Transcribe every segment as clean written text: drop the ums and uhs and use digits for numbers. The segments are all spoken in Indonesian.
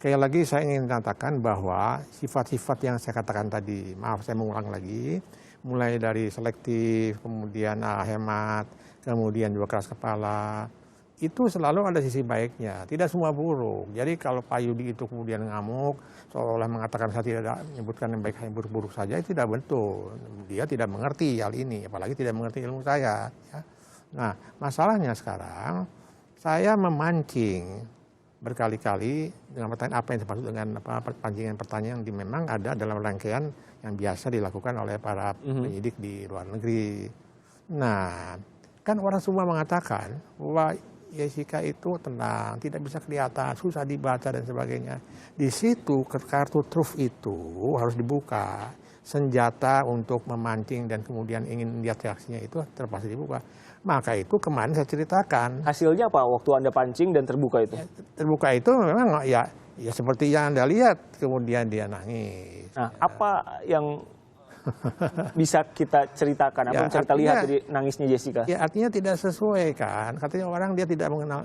sekali lagi saya ingin katakan bahwa sifat-sifat yang saya katakan tadi, maaf saya mengulang lagi, mulai dari selektif, kemudian hemat, kemudian juga keras kepala, itu selalu ada sisi baiknya, tidak semua buruk. Jadi kalau Pak Yudi itu kemudian ngamuk, seolah mengatakan saya tidak menyebutkan yang baik, yang buruk-buruk saja, itu tidak betul. Dia tidak mengerti hal ini, apalagi tidak mengerti ilmu saya. Ya. Nah, masalahnya sekarang, saya memancing berkali-kali dengan pertanyaan apa yang dimaksud dengan pertanyaan-pertanyaan yang memang ada dalam rangkaian yang biasa dilakukan oleh para penyidik di luar negeri. Nah, kan orang semua mengatakan bahwa Jessica itu tenang, tidak bisa kelihatan, susah dibaca dan sebagainya. Di situ kartu truf itu harus dibuka. Senjata untuk memancing dan kemudian ingin lihat reaksinya itu terpaksa dibuka. Maka itu kemarin saya ceritakan. Hasilnya apa waktu Anda pancing dan terbuka itu? Ya, terbuka itu memang ya seperti yang Anda lihat, kemudian dia nangis. Nah, apa yang bisa kita ceritakan, apa yang kita lihat dari nangisnya Jessica? Ya artinya tidak sesuai kan, katanya orang dia tidak mengenal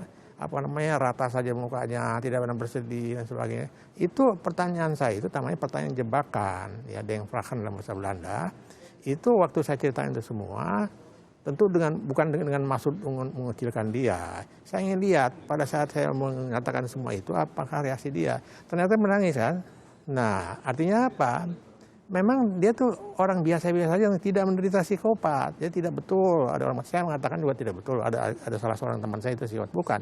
rata saja mukanya, tidak pernah bersedih dan sebagainya. Itu pertanyaan saya itu namanya pertanyaan jebakan, ya denkvragen dalam bahasa Belanda. Itu waktu saya ceritain itu semua, tentu bukan dengan maksud mengecilkan dia. Saya ingin lihat pada saat saya mengatakan semua itu apakah reaksi dia. Ternyata menangis kan. Nah artinya apa? Memang dia tuh orang biasa-biasa saja yang tidak menderita psikopat. Dia tidak betul. Ada orang saya mengatakan juga tidak betul. Ada salah seorang teman saya itu psikopat. Bukan.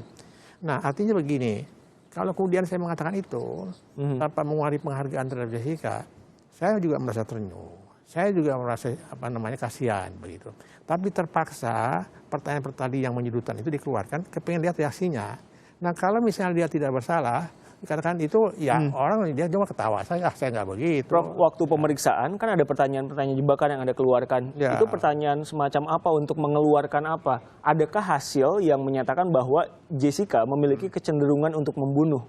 Nah artinya begini. Kalau kemudian saya mengatakan itu tanpa mengeluarkan penghargaan terhadap Jessica, saya juga merasa terenyuh. Saya juga merasa kasihan begitu. Tapi terpaksa pertanyaan-pertanyaan yang menyudutkan itu dikeluarkan, kepengen lihat reaksinya. Nah kalau misalnya dia tidak bersalah, dikatakan itu ya orang dia cuma ketawa, saya nggak begitu. Prof, waktu pemeriksaan kan ada pertanyaan-pertanyaan jebakan yang Anda keluarkan. Ya. Itu pertanyaan semacam apa untuk mengeluarkan apa? Adakah hasil yang menyatakan bahwa Jessica memiliki kecenderungan untuk membunuh?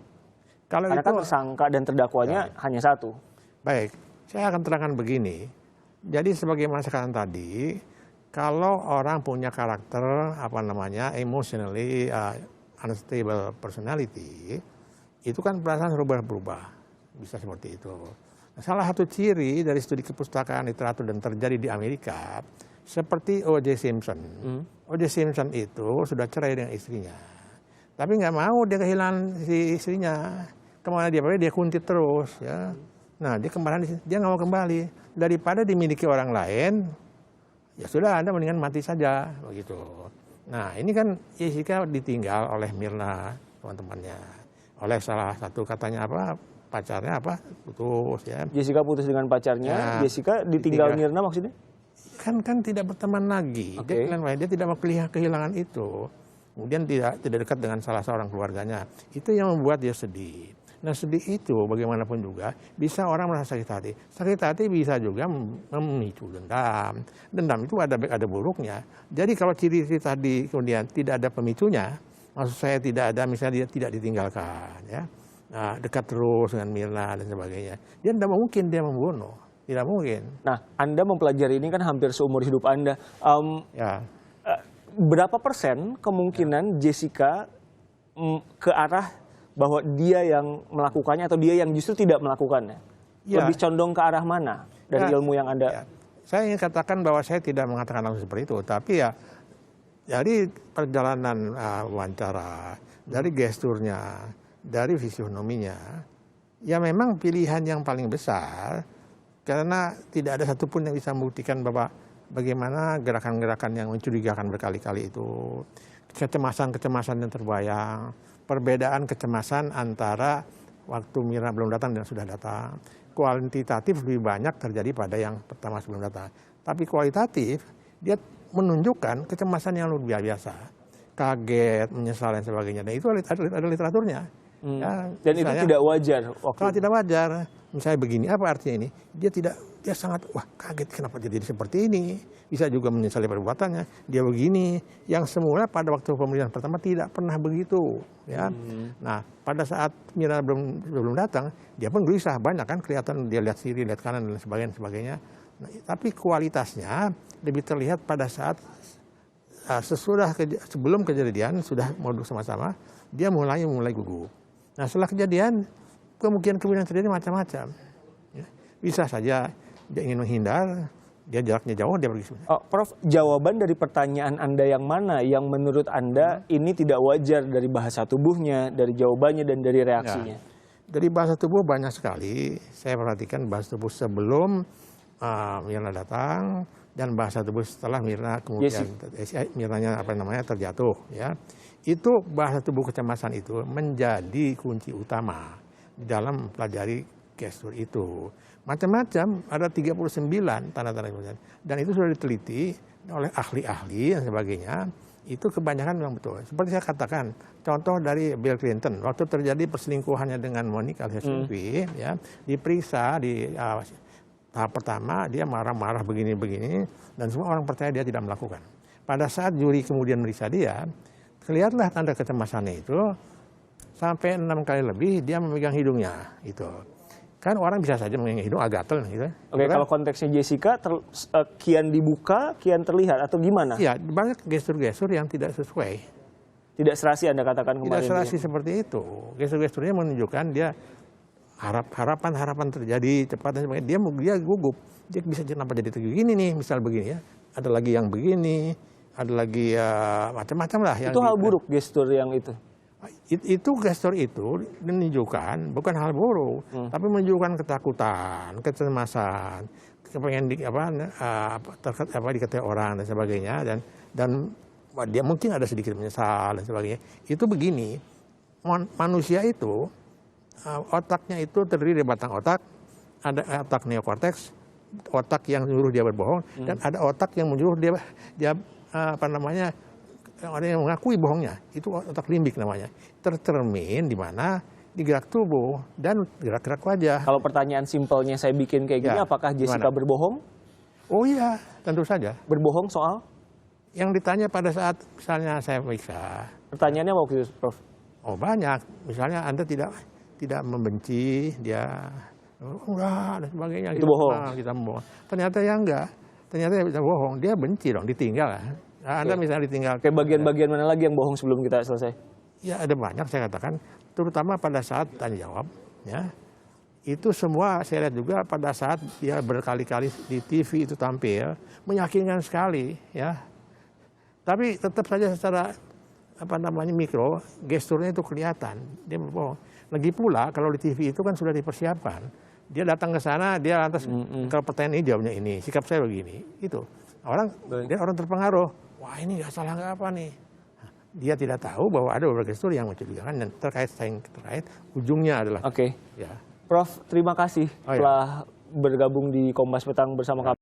Karena kan tersangka dan terdakwanya hanya satu. Baik, saya akan terangkan begini. Jadi sebagaimana saya katakan tadi, kalau orang punya karakter emotionally unstable personality, itu kan perasaan berubah-berubah, bisa seperti itu. Nah, salah satu ciri dari studi kepustakaan literatur dan terjadi di Amerika, seperti O.J. Simpson. O.J. Simpson itu sudah cerai dengan istrinya, tapi nggak mau dia kehilangan si istrinya. Kemana dia pergi dia kuntit terus, ya. Nah dia kemarin dia nggak mau kembali, daripada dimiliki orang lain, ya sudah Anda mendingan mati saja, begitu. Nah ini kan Jessica ditinggal oleh Mirna teman-temannya. Oleh salah satu katanya pacarnya putus ya. Jessica putus dengan pacarnya, Jessica ditinggal Mirna maksudnya? Kan tidak berteman lagi. Okay. Dia tidak mau kehilangan itu. Kemudian tidak dekat dengan salah seorang keluarganya. Itu yang membuat dia sedih. Nah sedih itu bagaimanapun juga bisa orang merasa sakit hati. Sakit hati bisa juga memicu dendam. Dendam itu ada baik ada buruknya. Jadi kalau ciri-ciri tadi kemudian tidak ada pemicunya, maksud saya tidak ada misalnya dia tidak ditinggalkan, ya, nah, dekat terus dengan Mirna dan sebagainya, dia tidak mungkin dia membunuh, tidak mungkin. Nah, Anda mempelajari ini kan hampir seumur hidup Anda. Berapa persen kemungkinan Jessica ke arah bahwa dia yang melakukannya atau dia yang justru tidak melakukannya? Lebih condong ke arah mana dari ilmu yang Anda? Saya ingin katakan bahwa saya tidak mengatakan langsung seperti itu, tapi ya dari perjalanan wawancara, dari gesturnya, dari fisionominya, ya memang pilihan yang paling besar karena tidak ada satupun yang bisa membuktikan bahwa bagaimana gerakan-gerakan yang mencurigakan berkali-kali itu, kecemasan-kecemasan yang terbayang, perbedaan kecemasan antara waktu Mirna belum datang dan sudah datang. Kuantitatif lebih banyak terjadi pada yang pertama sebelum datang. Tapi kualitatif, dia menunjukkan kecemasan yang luar biasa. Kaget, menyesal dan sebagainya. Dan itu ada literaturnya. Ya, dan misalnya, itu tidak wajar? Kalau tidak wajar, misalnya begini, apa artinya ini? Dia sangat, kaget kenapa jadi seperti ini. Bisa juga menyesali perbuatannya. Dia begini, yang semula pada waktu pemeriksaan pertama tidak pernah begitu. Ya. Nah, pada saat Mirna belum datang, dia pun gelisah. Banyak kan kelihatan dia lihat kiri, lihat kanan dan sebagainya. Nah, tapi kualitasnya lebih terlihat pada saat sebelum kejadian sudah mau duduk sama-sama, dia mulai gugup. Nah setelah kejadian kemungkinan terjadi macam-macam. Ya. Bisa saja dia ingin menghindar, dia jaraknya jauh, dia pergi. Prof, jawaban dari pertanyaan Anda yang mana yang menurut Anda ini tidak wajar dari bahasa tubuhnya, dari jawabannya, dan dari reaksinya? Ya. Dari bahasa tubuh banyak sekali. Saya perhatikan bahasa tubuh sebelum Mirna datang dan bahasa tubuh setelah Mirna kemudian Mirnanya terjatuh. Ya. Itu bahasa tubuh kecemasan itu menjadi kunci utama di dalam pelajari gestur itu. Macam-macam, ada 39 tanda-tanda kemudian. Dan itu sudah diteliti oleh ahli-ahli dan sebagainya. Itu kebanyakan memang betul. Seperti saya katakan, contoh dari Bill Clinton. Waktu terjadi perselingkuhannya dengan Monica Lewinsky, ya, diperiksa di tahap pertama, dia marah-marah begini-begini, dan semua orang percaya dia tidak melakukan. Pada saat juri kemudian meriksa dia, kelihatlah tanda kecemasannya itu, sampai 6 kali lebih dia memegang hidungnya. Itu. Kan orang bisa saja memegang hidung agak gatel gitu. Oke, kalau konteksnya Jessica kian dibuka, kian terlihat atau gimana? Iya, banyak gestur-gestur yang tidak sesuai. Tidak serasi Anda katakan kemarin. Tidak serasi seperti itu. Gestur-gesturnya menunjukkan dia harapan terjadi cepat dan sebagainya. Dia gugup. Dia bisa kenapa jadi begini nih, misal begini ya. Ada lagi yang begini, ada lagi macam-macam lah. Itu hal buruk gestur yang itu? Itu gestur itu menunjukkan bukan hal buruk, tapi menunjukkan ketakutan, kecemasan, kepengen diketahui orang dan sebagainya, dan dia mungkin ada sedikit menyesal dan sebagainya. Itu begini, manusia itu otaknya itu terdiri dari batang otak, ada otak neokorteks, otak yang menyuruh dia berbohong, dan ada otak yang menyuruh dia ada yang mengakui bohongnya. Itu otak limbik namanya. Tercermin di mana? Di gerak tubuh dan gerak-gerak wajah. Kalau pertanyaan simpelnya saya bikin kayak gini, apakah Jessica berbohong? Oh iya, tentu saja. Berbohong soal? Yang ditanya pada saat misalnya saya periksa. Pertanyaannya waktu itu, Prof? Oh banyak. Misalnya Anda tidak membenci dia, enggak dan sebagainya. Itu bohong. Kita bohong. Ternyata ya enggak. Ternyata dia bohong. Dia benci dong, ditinggal. Anda misalnya ditinggal. Kayak bagian-bagian mana lagi yang bohong sebelum kita selesai? Ya ada banyak saya katakan, terutama pada saat tanya jawab. Ya. Itu semua saya lihat juga pada saat dia berkali-kali di TV itu tampil, meyakinkan sekali. Ya. Tapi tetap saja secara mikro, gesturnya itu kelihatan. Dia berbohong. Lagi pula kalau di TV itu kan sudah dipersiapkan. Dia datang ke sana, dia lantas kalau pertanyaan ini jawabnya ini, sikap saya begini. Itu. Dia orang terpengaruh. Wah ini nggak salah nggak apa nih. Dia tidak tahu bahwa ada beberapa gestur yang mencurigakan dan terkait ujungnya adalah. Oke. Ya. Prof, terima kasih telah bergabung di Kompas Petang bersama kami.